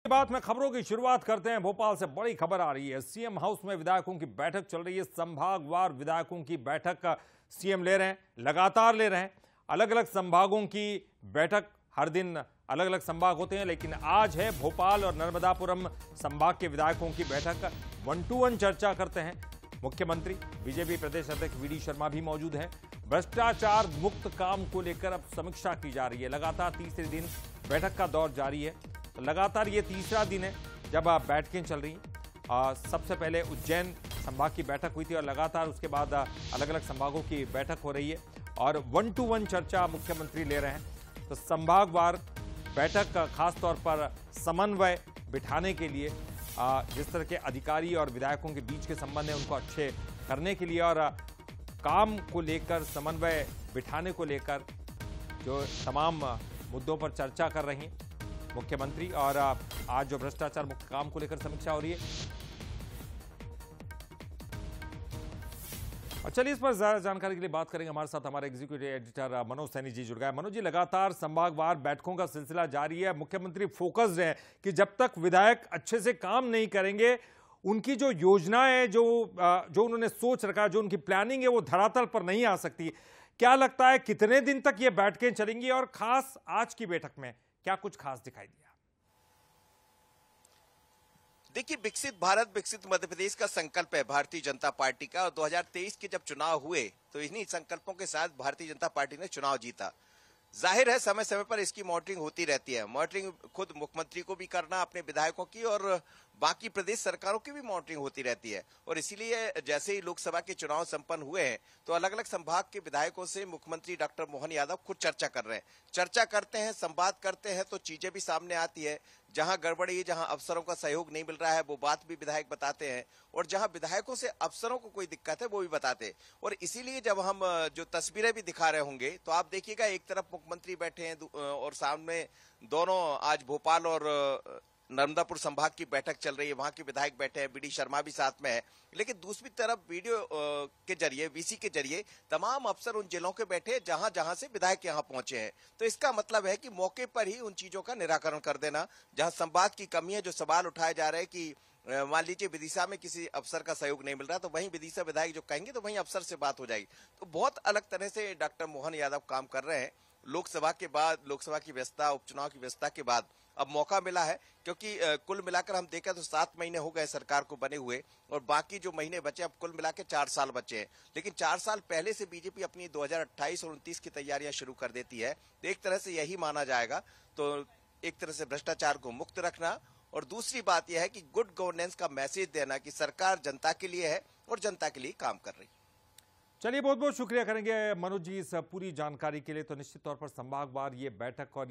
बात में खबरों की शुरुआत करते हैं। भोपाल से बड़ी खबर आ रही है। सीएम हाउस में विधायकों की बैठक चल रही है। संभागवार विधायकों की बैठक सीएम ले रहे हैं, लगातार ले रहे हैं। अलग अलग संभागों की बैठक, हर दिन अलग अलग संभाग होते हैं, लेकिन आज है भोपाल और नर्मदापुरम संभाग के विधायकों की बैठक। 1-to-1 चर्चा करते हैं मुख्यमंत्री। बीजेपी प्रदेश अध्यक्ष वीडी शर्मा भी मौजूद हैं। भ्रष्टाचार मुक्त काम को लेकर अब समीक्षा की जा रही है। लगातार तीसरे दिन बैठक का दौर जारी है। तो लगातार ये तीसरा दिन है जब बैठकें चल रही हैं। सबसे पहले उज्जैन संभाग की बैठक हुई थी और लगातार उसके बाद अलग अलग संभागों की बैठक हो रही है और 1-to-1 चर्चा मुख्यमंत्री ले रहे हैं। तो संभागवार बैठक खासतौर पर समन्वय बिठाने के लिए, जिस तरह के अधिकारी और विधायकों के बीच के संबंध हैं उनको अच्छे करने के लिए और काम को लेकर समन्वय बिठाने को लेकर जो तमाम मुद्दों पर चर्चा कर रही हैं मुख्यमंत्री। और आज जो भ्रष्टाचार मुक्त काम को लेकर समीक्षा हो रही है। और चलिए इस पर ज्यादा जानकारी के लिए बात करेंगे। हमारे साथ हमारे एग्जीक्यूटिव एडिटर मनोज सैनी जी जुड़ गए। मनोज जी, लगातार संभागवार बैठकों का सिलसिला जारी है। मुख्यमंत्री फोकस्ड है कि जब तक विधायक अच्छे से काम नहीं करेंगे, उनकी जो योजनाएं जो उन्होंने सोच रखा, जो उनकी प्लानिंग है, वो धरातल पर नहीं आ सकती। क्या लगता है कितने दिन तक ये बैठकें चलेंगी और खास आज की बैठक में क्या कुछ खास दिखाई दिया? देखिए, विकसित भारत विकसित मध्य प्रदेश का संकल्प है भारतीय जनता पार्टी का। और 2023 के जब चुनाव हुए तो इन्हीं संकल्पों के साथ भारतीय जनता पार्टी ने चुनाव जीता। जाहिर है समय समय पर इसकी मॉनिटरिंग होती रहती है। मॉनिटरिंग खुद मुख्यमंत्री को भी करना, अपने विधायकों की और बाकी प्रदेश सरकारों की भी मॉनिटरिंग होती रहती है। और इसीलिए जैसे ही लोकसभा के चुनाव संपन्न हुए हैं तो अलग अलग संभाग के विधायकों से मुख्यमंत्री डॉक्टर मोहन यादव खुद चर्चा कर रहे हैं। चर्चा करते हैं, संवाद करते हैं तो चीजें भी सामने आती है। जहां गड़बड़ी है, जहां अफसरों का सहयोग नहीं मिल रहा है, वो बात भी विधायक बताते हैं। और जहां विधायकों से अफसरों को कोई दिक्कत है वो भी बताते हैं। और इसीलिए जब हम जो तस्वीरें भी दिखा रहे होंगे तो आप देखिएगा, एक तरफ मुख्यमंत्री बैठे हैं और सामने दोनों आज भोपाल और नर्मदापुर संभाग की बैठक चल रही है, वहां के विधायक बैठे हैं, वीडी शर्मा भी साथ में है। लेकिन दूसरी तरफ वीडियो के जरिए, वीसी के जरिए तमाम अफसर उन जिलों के बैठे हैं जहां जहां से विधायक यहां पहुंचे हैं। तो इसका मतलब है कि मौके पर ही उन चीजों का निराकरण कर देना। जहां संवाद की कमी है, जो सवाल उठाए जा रहे हैं कि मान लीजिए विदिशा में किसी अफसर का सहयोग नहीं मिल रहा, तो वहीं विदिशा विधायक जो कहेंगे तो वहीं अफसर से बात हो जाएगी। तो बहुत अलग तरह से डॉक्टर मोहन यादव काम कर रहे हैं। लोकसभा के बाद, लोकसभा की व्यस्तता, उपचुनाव की व्यस्तता के बाद अब मौका मिला है, क्योंकि कुल मिलाकर हम देखें तो 7 महीने हो गए सरकार को बने हुए और बाकी जो महीने बचे, अब कुल मिलाकर 4 साल बचे हैं। लेकिन 4 साल पहले से बीजेपी अपनी 2028 और 29 की तैयारियां शुरू कर देती है। तो एक तरह से यही माना जाएगा। तो एक तरह से भ्रष्टाचार को मुक्त रखना और दूसरी बात यह है कि गुड गवर्नेंस का मैसेज देना कि सरकार जनता के लिए है और जनता के लिए काम कर रही है। चलिए, बहुत बहुत शुक्रिया करेंगे मनोज जी इस पूरी जानकारी के लिए। तो निश्चित तौर पर संभागवार ये बैठक और